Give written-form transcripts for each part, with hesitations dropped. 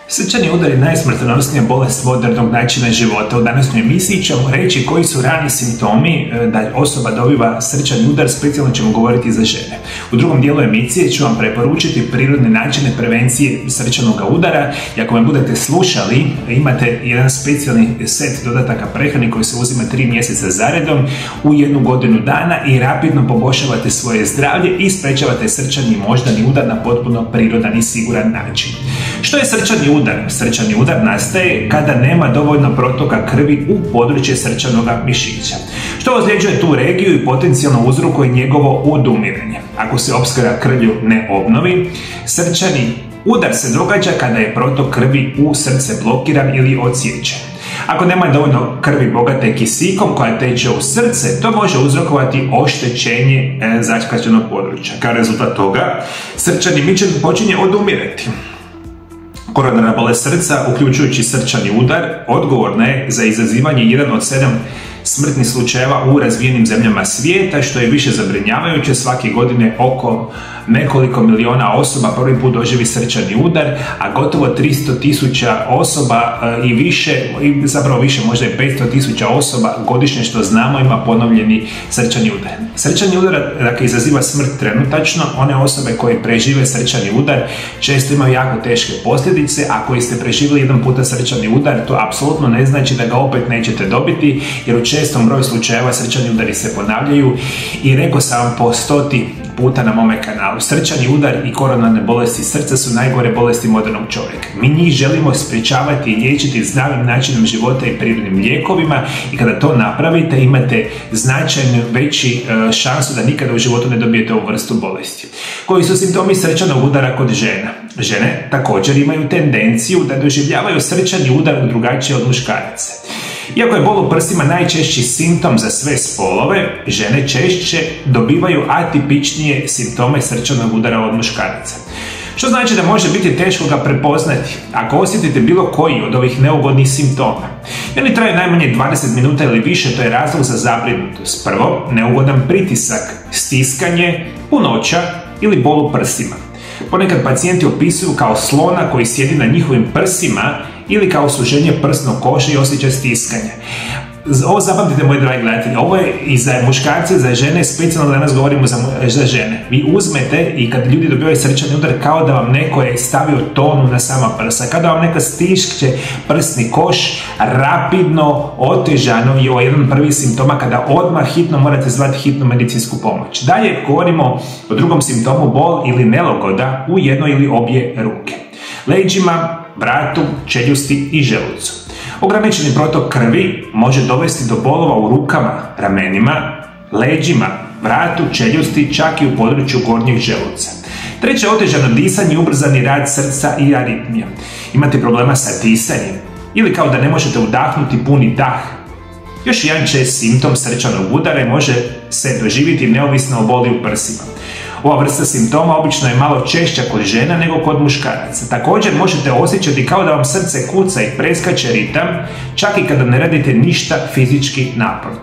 Srčani udar je najsmrtonosnija bolest modernog načina života. U današnjoj emisiji ćemo reći koji su rani simptomi da osoba dobiva srčani udar, specijalno ćemo govoriti za žene. U drugom dijelu emisije ću vam preporučiti prirodne načine prevencije srčanog udara i ako me budete slušali, imate jedan specijalni set dodataka prehrani koji se uzima 3 mjeseca zaredom u 1 godinu dana i rapidno poboljšavate svoje zdravlje i sprečavate srčani i moždani udar na potpuno prirodan i siguran način. Što je srčani udar? Srčani udar nastaje kada nema dovoljno protoka krvi u područje srčanog mišića, što ozljeđuje tu regiju i potencijalno uzrokuje njegovo odumiranje. Ako se opskrba krvlju ne obnovi, srčani udar se događa kada je protok krvi u srce blokiran ili odsječen. Ako nema dovoljno krvi bogate kisikom koja teče u srce, to može uzrokovati oštećenje zahvaćenog područja. Kao rezultat toga, srčani mišić počinje odumirati. Koronarna bolest srca, uključujući srčani udar, odgovorna je za izazivanje 1 od 7 smrtnih slučajeva u razvijenim zemljama svijeta, što je više zabrinjavajuće. Svake godine oko nekoliko miliona osoba prvi put doživi srčani udar, a gotovo 300.000 osoba i više, zapravo više, možda i 500.000 osoba godišnje što znamo ima ponovljeni srčani udar. Srčani udar dakle, izaziva smrt trenutačno. One osobe koje prežive srčani udar često imaju jako teške posljedice. Ako ste preživjeli jedan puta srčani udar, to apsolutno ne znači da ga opet nećete dobiti, jer u čestom broju slučajeva srčani udari se ponavljaju i rekao sam vam po 100 puta na mome kanalu. Srčani udar i koronarne bolesti srca su najgore bolesti modernog čovjeka. Mi njih želimo sprječavati i liječiti zdravim načinom života i prirodnim lijekovima i kada to napravite imate značajno veći šansu da nikada u životu ne dobijete ovu vrstu bolesti. Koji su simptomi srčanog udara kod žena? Žene također imaju tendenciju da doživljavaju srčani udar drugačije od muškaraca. Iako je bol u prsima najčešći simptom za sve spolove, žene češće dobivaju atipičnije simptome srčanog udara od muškaraca. Što znači da može biti teško ga prepoznati ako osjetite bilo koji od ovih neugodnih simptoma. I oni traju najmanje 20 minuta ili više, to je razlog za zabrinutost. Prvo, neugodan pritisak, stiskanje, punoća ili bol u prsima. Ponekad pacijenti opisuju kao slona koji sjedi na njihovim prsima ili kao suženje prsnog koša i osjećaj stiskanja. Ovo zapamtite, moji dragi gledatelji, ovo je i za muškarce i za žene, specijalno danas govorimo za žene. Vi uzmete i kad ljudi dobivaju srčani udar kao da vam neko je stavio tonu na sama prsa, kao da vam neka stišće prsni koš, rapidno, otežano i ovo je jedan prvi simptoma kada odmah hitno morate zvati hitnu medicinsku pomoć. Dalje govorimo o drugom simptomu, bol ili nelagoda u jednoj ili obje ruke, leđima, vratu, čeljusti i želucu. Ograničeni protok krvi može dovesti do bolova u rukama, ramenima, leđima, vratu, čeljusti, čak i u području gornjeg želuca. Treće, otežano disanje i ubrzani rad srca i aritmija. Imate problema sa disanjem ili kao da ne možete udahnuti puni dah. Još jedan čest simptom srčanog udara može se doživjeti neovisno o boli u prsima. Ova vrsta simptoma obično je malo češća kod žena nego kod muškaraca. Također možete osjećati kao da vam srce kuca i preskače ritam, čak i kada ne radite ništa fizički naporno.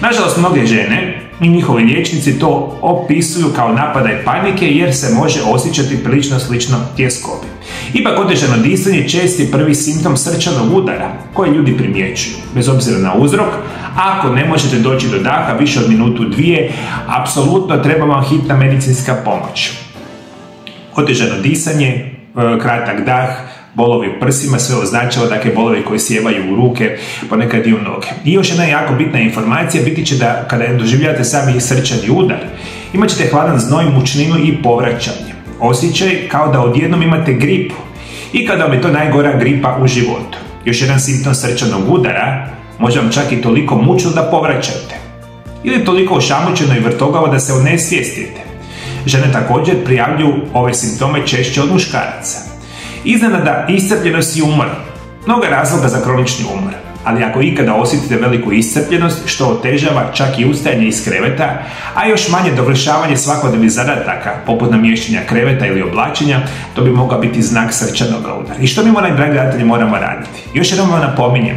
Nažalost, mnoge žene i njihovi liječnici to opisuju kao napadaj panike jer se može osjećati prilično slično tjeskobi. Ipak otežano disanje čest je prvi simptom srčanog udara koji ljudi primjećuju. Bez obzira na uzrok, ako ne možete doći do daha više od minutu, dvije, apsolutno treba vam hitna medicinska pomoć. Otežano disanje, kratak dah, bolovi u prsima, sve označava, dakle bolovi koji sjevaju u ruke, ponekad i u noge. I još jedna jako bitna informacija biti će da kada doživljavate sami srčani udar, imat ćete hladan znoj, mučninu i povraćanje. Osjećaj kao da odjednom imate gripu i kada vam je to najgora gripa u životu. Još jedan simptom srčanog udara može vam čak i toliko mučno da povraćate ili toliko ošamućeno i vrtogavo da se onesvijestite. Žene također prijavljuju ove simptome češće od muškaraca. Iznenada, iscrpljenost i umor. Mnogo razloga za kronični umor, ali ako ikada osjetite veliku iscrpljenost, što otežava čak i ustajanje iz kreveta, a još manje dovršavanje svakodnevnih zadataka, poput namještenja kreveta ili oblačenja, to bi mogao biti znak srčanog udara. I što mi, moji dragi gledatelji, moramo raditi? Još jednom vam napominjem,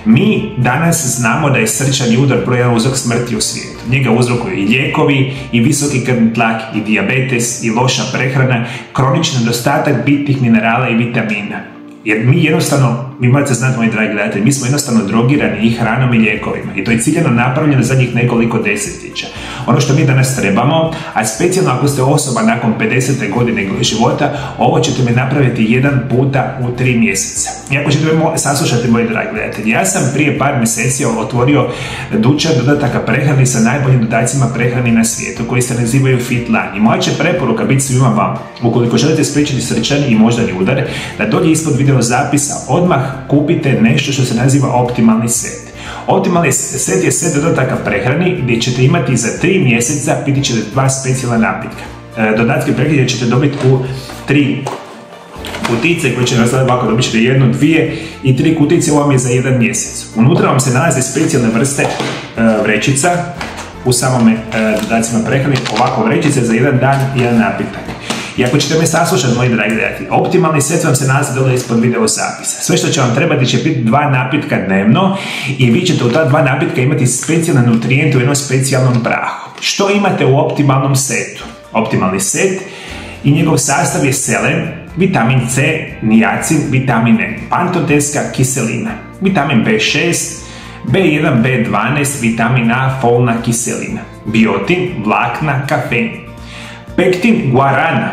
mi danas znamo da je srčani udar broj jedan uzrok smrti u svijetu. Njega uzrokuju i lijekovi, i visoki krvni tlak, i dijabetes, i loša prehrana, kronični nedostatak bitnih minerala i vitamina. Jer mi morate znati, moji dragi gledatelji, mi smo jednostavno drogirani i hranom i lijekovima. I to je ciljano napravljeno zadnjih nekoliko desetljeća. Ono što mi danas trebamo, a specijalno ako ste osoba nakon 50. godine života, ovo ćete mi napraviti jedan puta u 3 mjeseca. I ako ćete me saslušati, moji dragi gledatelji, ja sam prije par mjeseci otvorio dućan dodataka prehrani sa najboljim dodacima prehrani na svijetu, koji se nazivaju Fitline. I moja će preporuka biti svima vama, ukoliko želite spriječiti srčani i moždani udar, da dolje ispod video zapisa odmah kupite nešto što se naziva optimalni set. Optimalni set je set dodataka prehrani gdje ćete imati za 3 mjeseca, piti ćete 2 specijalna napitka. Dodatke prehrane ćete dobiti u 3 kutice koje će razgledati ovako, dobit ćete 1, 2 i 3 kutice, ovo vam je za 1 mjesec. Unutra vam se nalaze specijalne vrste vrećica u samome dodacima prehrani, ovako vrećice za 1 dan i 1 napitak. I ako ćete me saslušati, moji dragi gledatelji, optimalni set vam se nalazi dole ispod video zapisa. Sve što će vam trebati će biti 2 napitka dnevno i vi ćete u ta 2 napitka imati specijalne nutrijente u jednom specijalnom prahu. Što imate u optimalnom setu? Optimalni set i njegov sastav je selen, vitamin C, niacin, vitamin E, pantotenska kiselina, vitamin B6, B1, B12, vitamin A, folna kiselina, biotin, vlakna, kafein, pektin, guarana,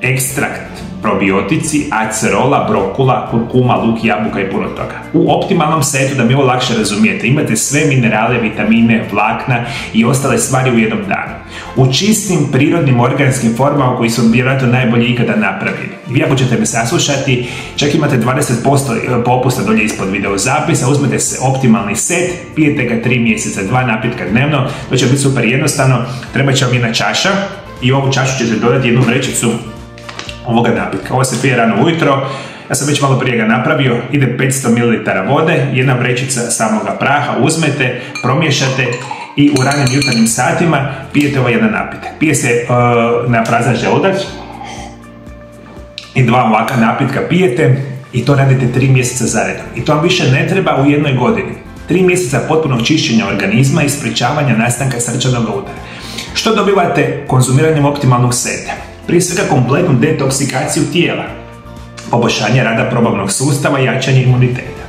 ekstrakt, probiotici, acerola, brokula, kurkuma, luk, jabuka i puno toga. U optimalnom setu, da mi ovo lakše razumijete, imate sve minerale, vitamine, vlakna i ostale stvari u jednom danu. U čistim, prirodnim, organskim formama koji su vjerojatno najbolje ikada napravljeni. Vi ako ćete me saslušati, čak imate 20% popusta dolje ispod video zapisa, uzmete se optimalni set, pijete ga 3 mjeseca, 2 napitka dnevno, to će biti super jednostavno, treba će vam jedna čaša i u ovu čašu ćete dodati jednu vrećicu ovoga napitka. Ovo se pije rano ujutro, ja sam već malo prije ga napravio, ide 500 ml vode, jedna vrećica samoga praha, uzmete, promiješate i u ranim jutarnjim satima pijete ovaj jedan napitak. Pije se na prazan želudac i 2 ovakva napitka pijete i to radite 3 mjeseca zaredom. I to vam više ne treba u jednoj godini. 3 mjeseca potpunog čišćenja organizma i sprečavanja nastanka srčanog udara. Što dobivate konzumiranjem optimalnog seta? Prije svega kompletnu detoksikaciju tijela, poboljšanje rada probavnog sustava i jačanje imuniteta.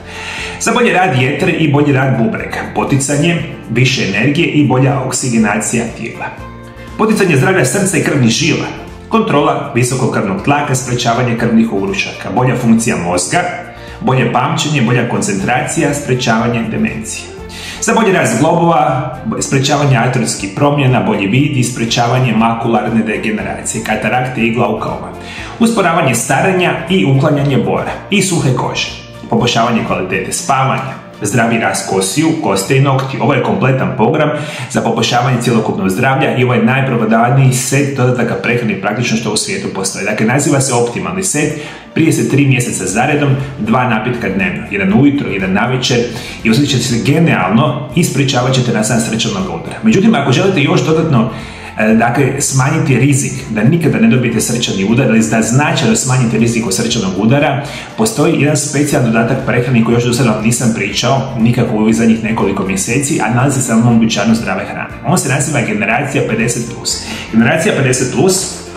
Za bolji rad jetre i bolji rad bubrega, poticanje više energije i bolja oksigenacija tijela. Poticanje zdravlja srca i krvnih žila, kontrola visokog krvnog tlaka, sprečavanje krvnih ugrušaka, bolja funkcija mozga, bolje pamćenje, bolja koncentracija, sprečavanje demencije. Za bolji rast zglobova, sprečavanje atrofskih promjena, bolji vid i sprečavanje makularne degeneracije, katarakte i glaukoma. Usporavanje starenja i uklanjanje bora i suhe kože. Poboljšavanje kvalitete spavanja, zdravi rast kostiju, koste i nokti. Ovo je kompletan program za poboljšavanje cjelokupnog zdravlja i ovo je najprevladavniji set dodataka prehrane praktično što u svijetu postoji. Dakle, naziva se optimalni set, prije se 3 mjeseca zaredom, 2 napitka dnevno, jedan ujutro, jedan navečer i osjetit ćete se genijalno i sprečavat ćete nastanak srčanog udara. Međutim, ako želite još dodatno smanjiti rizik da nikada ne dobijete srčani udar ili da značajno smanjite rizik od srčanog udara, postoji jedan specijalan dodatak prehrani koji još do sada vam nisam pričao nikako u ovih zadnjih nekoliko mjeseci, a nalazi se na mom dućanu zdrave hrane. On se naziva Generacija 50+. Generacija 50+,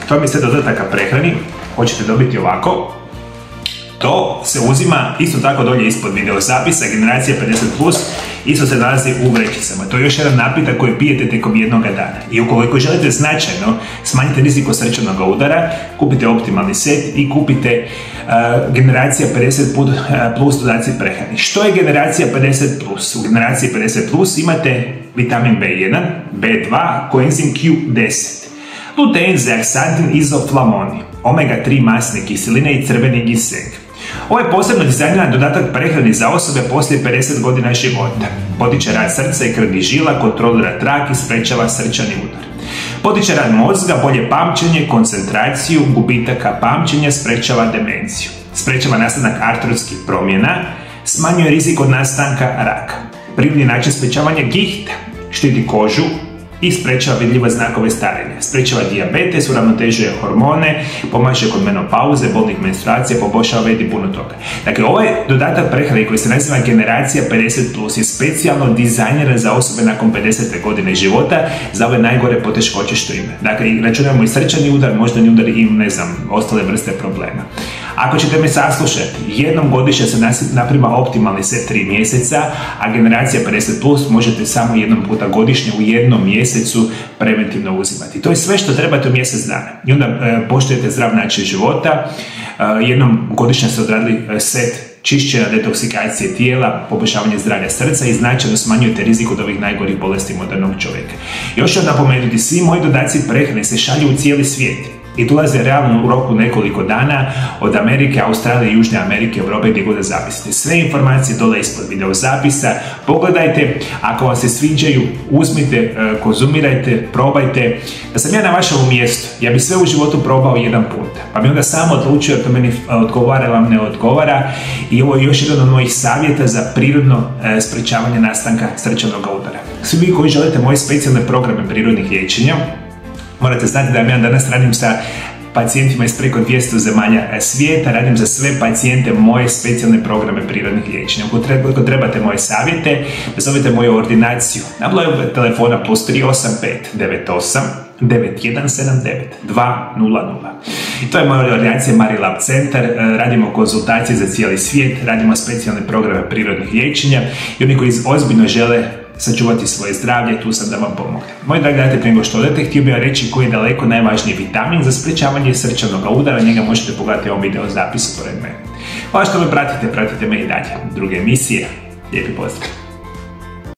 to vam je sve dodataka prehrani, hoćete dobiti ovako. To se uzima isto tako dolje ispod video zapisa, Generacija 50+, isto se nalazi u vrećicama. To je još jedan napitak koji pijete tijekom jednog dana. I ukoliko želite značajno smanjiti rizik od srčanog udara, kupite optimalni set i kupite Generacija 50+ dodaci prehrani. Što je Generacija 50+? U Generaciji 50+ imate vitamin B1, B2, koenzim Q10, lutein, zeaksantin, izoflavoni, omega-3 masne kiseline i crveni gisek. Ovo je posebno dizajniran dodatak prehrani za osobe poslije 50 godina života. Potiče rad srca i krvnih žila, kontrolira trak i sprečava srčani udar. Potiče rad mozga, bolje pamćenje, koncentraciju, gubitaka pamćenja, sprečava demenciju. Sprečava nastanak artrotskih promjena, smanjuje rizik od nastanka raka. Prirodni način sprečavanja gihta, štiti kožu i sprečava vidljive znakove starenja. Sprečava dijabetes, uravnotežuje hormone, pomaže kod menopauze, bolnih menstruacija, poboljšava već i puno toga. Dakle, ovaj dodatak prehrane koji se naziva Generacija 50+ je specijalno dizajniran za osobe nakon 50. godine života za ove najgore poteškoće što ima. Dakle, računamo i srčani udar, moždani udar i ostale vrste problema. Ako ćete me saslušati, jednom godišnje se naprima optimalni set 3 mjeseca, a generacija 50+ možete samo jednom puta godišnje u jednom mjesecu preventivno uzimati. To je sve što trebate u mjesec dana. I onda poštujete zdrav način života, jednom godišnje ste odradili set čišćenja, detoksikacije tijela, poboljšavanje zdravlja srca i značajno smanjujete rizik od ovih najgorih bolesti modernog čovjeka. Još ću napomenuti, svi moji dodaci prehrane se šalju u cijeli svijet i dolaze realno u roku nekoliko dana od Amerike, Australije, Južne Amerike, Europe, gdje god da zapisite. Sve informacije dole ispod video zapisa, pogledajte, ako vam se sviđaju, uzmite, konzumirajte, probajte. Da sam ja na vašem mjestu, ja bi sve u životu probao jedan put, pa bi onda sam odlučio da to meni odgovara ili vam ne odgovara. I ovo je još jedan od mojih savjeta za prirodno sprečavanje nastanka srčanog udara. Svi vi koji želite moje specijalne programe prirodnih liječenja, morate znati da ja danas radim sa pacijentima iz preko 200 zemalja svijeta, radim za sve pacijente moje specijalne programe prirodnih liječenja. Ako trebate moje savjete, zovite moju ordinaciju na broju telefona +385 98 9179 200. I to je moja ordinacija Marilab Centar, radimo konzultacije za cijeli svijet, radimo specijalne programe prirodnih liječenja i oni koji ozbiljno žele sačuvati svoje zdravlje, tu sam da vam pomognem. Moji dragi gledatelji, prije nego što odete, htio bih vam reći koji je daleko najvažniji vitamin za sprečavanje srčanog udara, njega možete pogledati u ovom video zapisu pored mene. Hvala što me pratite me i dalje. Druge emisije, lijepi pozdrav!